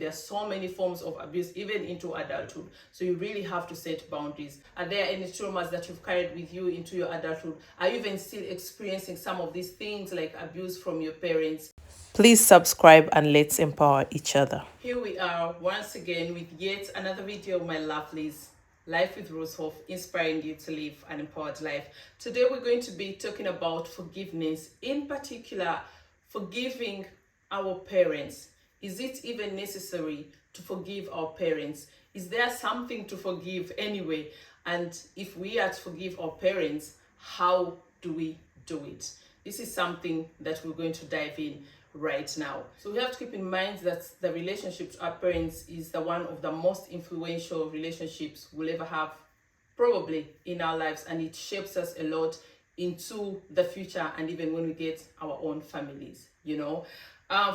There are so many forms of abuse, even into adulthood. So you really have to set boundaries. Are there any traumas that you've carried with you into your adulthood? Are you even still experiencing some of these things like abuse from your parents? Please subscribe and let's empower each other. Here we are once again with yet another video of my lovelies. Life with Rosehoff, inspiring you to live an empowered life. Today we're going to be talking about forgiveness, in particular, forgiving our parents. Is it even necessary to forgive our parents? Is there something to forgive anyway? And if we are to forgive our parents, how do we do it? This is something that we're going to dive in right now. So we have to keep in mind that the relationship to our parents is the one of the most influential relationships we'll ever have, probably, in our lives, and it shapes us a lot into the future and even when we get our own families, you know.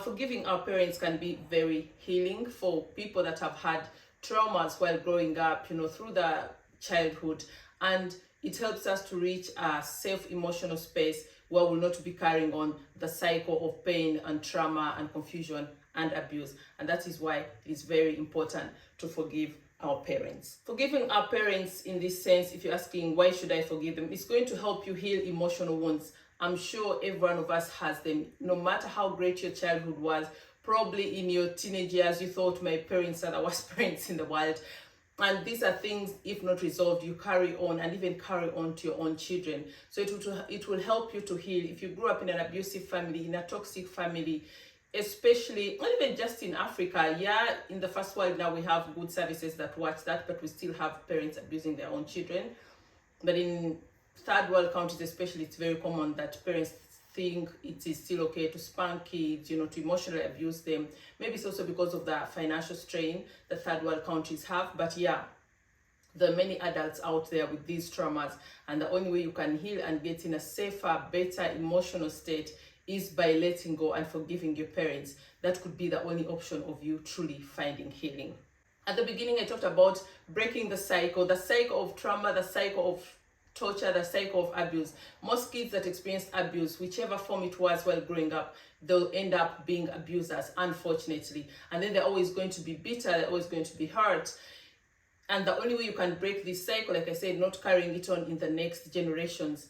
Forgiving our parents can be very healing for people that have had traumas while growing up, you know, through the childhood, and it helps us to reach a safe emotional space where we'll not be carrying on the cycle of pain and trauma and confusion and abuse. And that is why it's very important to forgive our parents. Forgiving our parents in this sense, if you're asking why should I forgive them, it's going to help you heal emotional wounds. I'm sure every one of us has them. No matter how great your childhood was, probably in your teenage years you thought my parents are the worst parents in the world. And these are things, if not resolved, you carry on and even carry on to your own children. So it will help you to heal. If you grew up in an abusive family, in a toxic family, especially, not even just in Africa, yeah, in the first world now we have good services that watch that, but we still have parents abusing their own children. But in third world countries especially, it's very common that parents think it is still okay to spank kids, you know, to emotionally abuse them. Maybe it's also because of the financial strain that third world countries have. But yeah, there are many adults out there with these traumas, and the only way you can heal and get in a safer, better emotional state is by letting go and forgiving your parents. That could be the only option of you truly finding healing. At the beginning, I talked about breaking the cycle of trauma, the cycle of torture, the cycle of abuse. Most kids that experience abuse, whichever form it was while growing up, they'll end up being abusers, unfortunately. And then they're always going to be bitter, they're always going to be hurt. And the only way you can break this cycle, like I said, not carrying it on in the next generations,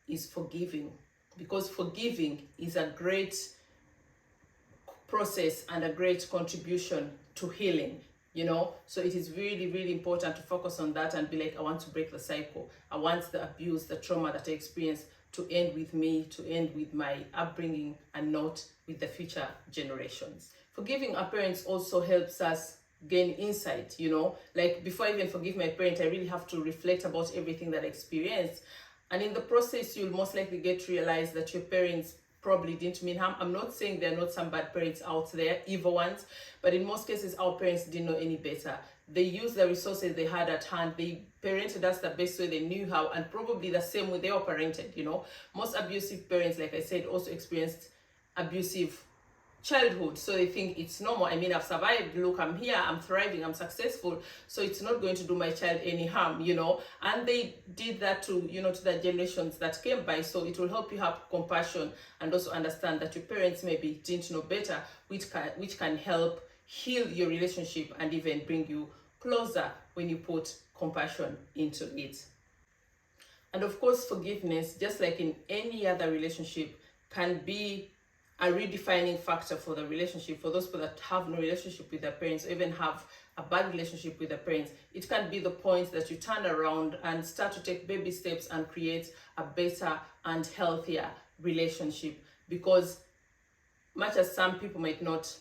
is forgiving. Because forgiving is a great process and a great contribution to healing, you know. So it is really, really important to focus on that and be like, I want to break the cycle. I want the abuse, the trauma that I experienced to end with me, to end with my upbringing, and not with the future generations. Forgiving our parents also helps us gain insight, you know. Like, before I even forgive my parent, I really have to reflect about everything that I experienced. And in the process, you'll most likely get to realize that your parents probably didn't mean harm. I'm not saying there are not some bad parents out there, evil ones, but in most cases, our parents didn't know any better. They used the resources they had at hand. They parented us the best way they knew how, and probably the same way they were parented, you know. Most abusive parents, like I said, also experienced abusive childhood, so they think it's normal. I mean, I've survived, look, I'm here, I'm thriving, I'm successful, so it's not going to do my child any harm, you know. And they did that to, you know, to the generations that came by. So it will help you have compassion and also understand that your parents maybe didn't know better, which can help heal your relationship and even bring you closer when you put compassion into it. And of course, forgiveness, just like in any other relationship, can be a redefining factor for the relationship. For those people that have no relationship with their parents, or even have a bad relationship with their parents, it can be the point that you turn around and start to take baby steps and create a better and healthier relationship. Because much as some people might not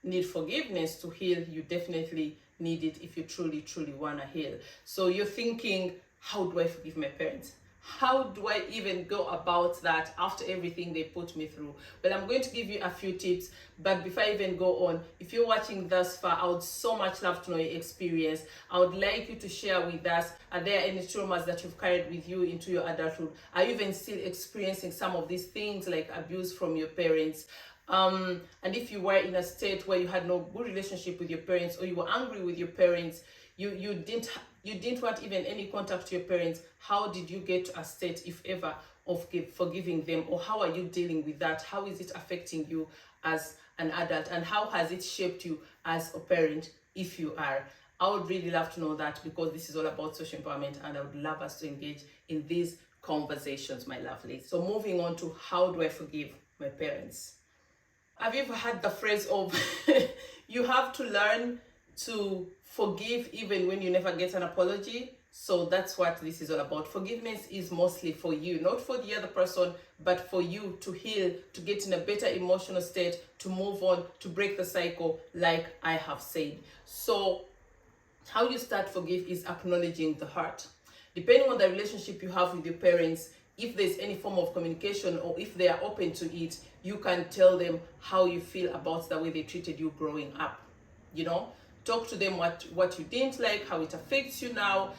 need forgiveness to heal, you definitely need it if you truly, truly want to heal. So you're thinking, how do I forgive my parents? How do I even go about that after everything they put me through? Well, I'm going to give you a few tips, but before I even go on, if you're watching thus far, I would so much love to know your experience. I would like you to share with us, are there any traumas that you've carried with you into your adulthood? Are you even still experiencing some of these things like abuse from your parents? And if you were in a state where you had no good relationship with your parents, or you were angry with your parents, you didn't want even any contact to your parents, how did you get to a state, if ever, of forgiving them? Or how are you dealing with that? How is it affecting you as an adult, and how has it shaped you as a parent if you are? I would really love to know that, because this is all about social empowerment, and I would love us to engage in these conversations, my lovelies. So moving on to, how do I forgive my parents? Have you ever had the phrase of you have to learn to forgive even when you never get an apology? So that's what this is all about. Forgiveness is mostly for you, not for the other person, but for you to heal, to get in a better emotional state, to move on, to break the cycle, like I have said. So how you start forgive is acknowledging the hurt. Depending on the relationship you have with your parents, if there's any form of communication, or if they are open to it, you can tell them how you feel about the way they treated you growing up. Talk to them what you didn't like, how it affects you now.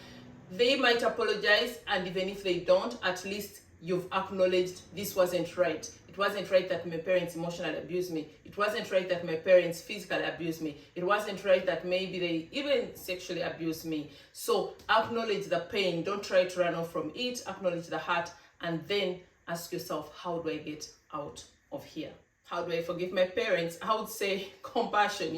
They might apologize, and even if they don't, at least you've acknowledged this wasn't right. It wasn't right that my parents emotionally abused me. It wasn't right that my parents physically abused me. It wasn't right that maybe they even sexually abused me. So acknowledge the pain. Don't try to run off from it. Acknowledge the hurt, and then ask yourself, how do I get out of here? How do I forgive my parents? I would say compassion,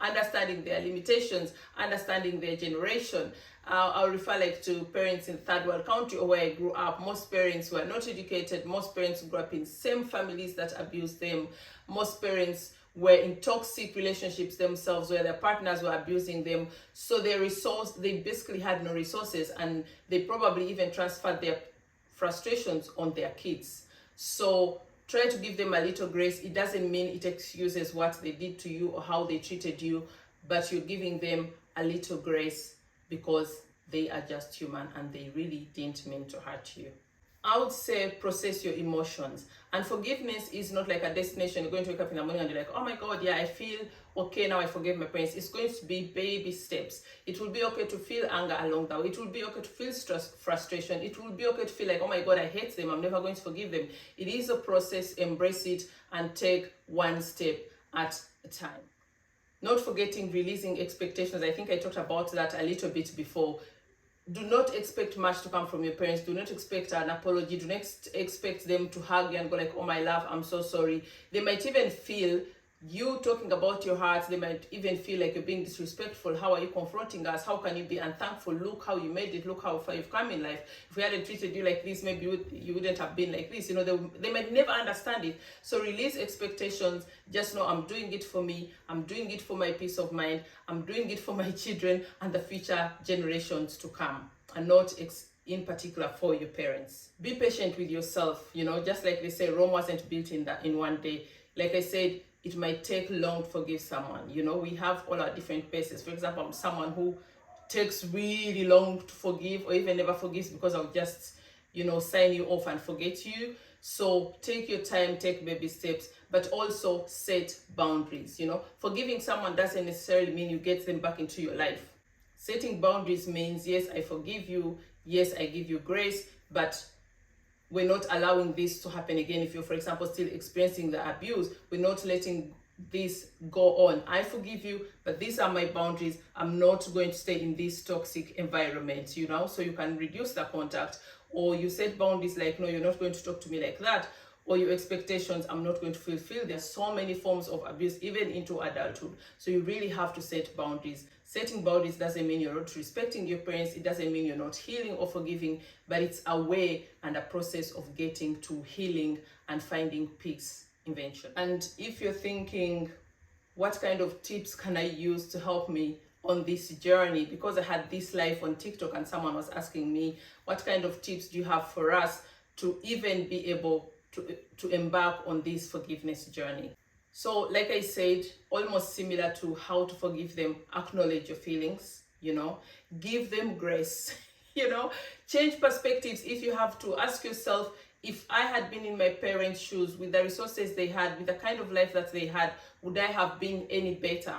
understanding their limitations, understanding their generation. I'll refer to parents in third world country, or where I grew up. Most parents were not educated. Most parents grew up in same families that abused them. Most parents were in toxic relationships themselves, where their partners were abusing them. So they basically had no resources, and they probably even transferred their frustrations on their kids. So try to give them a little grace. It doesn't mean it excuses what they did to you or how they treated you, but you're giving them a little grace, because they are just human and they really didn't mean to hurt you. I would say process your emotions. And forgiveness is not like a destination. You're going to wake up in the morning and you're like, oh my God, yeah, I feel okay now, I forgive my parents. It's going to be baby steps. It will be okay to feel anger along the way. It will be okay to feel stress, frustration. It will be okay to feel like, oh my God, I hate them, I'm never going to forgive them. It is a process. Embrace it and take one step at a time. Not forgetting releasing expectations. I think I talked about that a little bit before. Do not expect much to come from your parents. Do not expect an apology. Do not expect them to hug you and go like, oh my love, I'm so sorry. They might even feel you talking about your heart. They might even feel like you're being disrespectful. How are you confronting us? How can you be unthankful? Look how you made it. Look how far you've come in life. If we hadn't treated you like this, maybe you wouldn't have been like this. They might never understand it. So release expectations. Just know, I'm doing it for me. I'm doing it for my peace of mind. I'm doing it for my children and the future generations to come, and not in particular for your parents. Be patient with yourself. Just like they say, Rome wasn't built in one day. Like I said, it might take long to forgive someone. We have all our different paces. For example, I'm someone who takes really long to forgive, or even never forgives, because I'll just, sign you off and forget you. So take your time, take baby steps, but also set boundaries. Forgiving someone doesn't necessarily mean you get them back into your life. Setting boundaries means, yes, I forgive you. Yes, I give you grace, but we're not allowing this to happen again. If you're, for example, still experiencing the abuse, we're not letting this go on. I forgive you, but these are my boundaries. I'm not going to stay in this toxic environment, so you can reduce the contact. Or you set boundaries like, no, you're not going to talk to me like that. Or your expectations, I'm not going to fulfill. There's so many forms of abuse, even into adulthood. So you really have to set boundaries. Setting boundaries doesn't mean you're not respecting your parents. It doesn't mean you're not healing or forgiving, but it's a way and a process of getting to healing and finding peace eventually. And if you're thinking, what kind of tips can I use to help me on this journey? Because I had this live on TikTok and someone was asking me, what kind of tips do you have for us to even be able to embark on this forgiveness journey? So like I said, almost similar to how to forgive them, acknowledge your feelings, give them grace, change perspectives if you have to. Ask yourself, if I had been in my parents' shoes, with the resources they had, with the kind of life that they had, would I have been any better?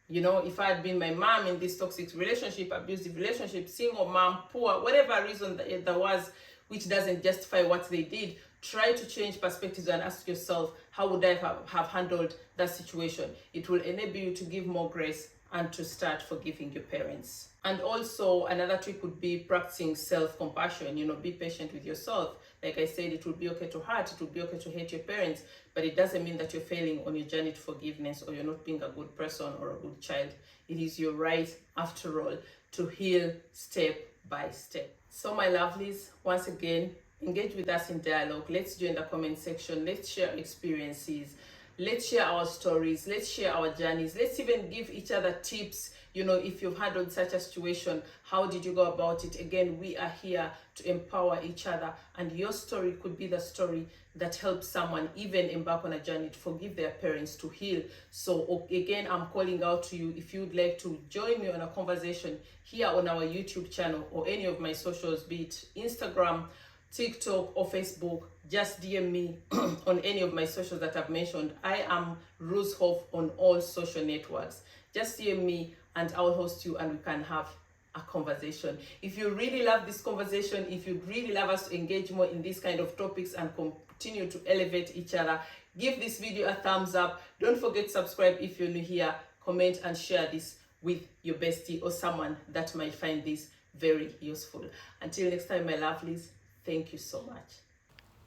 If I had been my mom in this toxic relationship, abusive relationship, single mom, poor, whatever reason there was, which doesn't justify what they did, try to change perspectives and ask yourself, how would I have handled that situation? It will enable you to give more grace and to start forgiving your parents. And also another trick would be practicing self-compassion. Be patient with yourself. Like I said, it would be okay to hurt, it would be okay to hate your parents, but it doesn't mean that you're failing on your journey to forgiveness or you're not being a good person or a good child. It is your right, after all, to heal step by step. So my lovelies, once again, engage with us in dialogue. Let's join the comment section. Let's share experiences. Let's share our stories. Let's share our journeys. Let's even give each other tips. If you've handled such a situation, how did you go about it? Again, we are here to empower each other, and your story could be the story that helps someone even embark on a journey to forgive their parents, to heal. So again, I'm calling out to you. If you'd like to join me on a conversation here on our YouTube channel or any of my socials, be it Instagram, TikTok or Facebook, just DM me on any of my socials that I've mentioned. I am Rose Hoff on all social networks. Just DM me and I'll host you and we can have a conversation. If you really love this conversation, if you'd really love us to engage more in these kind of topics and continue to elevate each other, give this video a thumbs up. Don't forget to subscribe if you're new here. Comment and share this with your bestie or someone that might find this very useful. Until next time, my lovelies, thank you so much.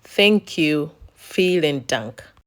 Thank you. Vielen Dank.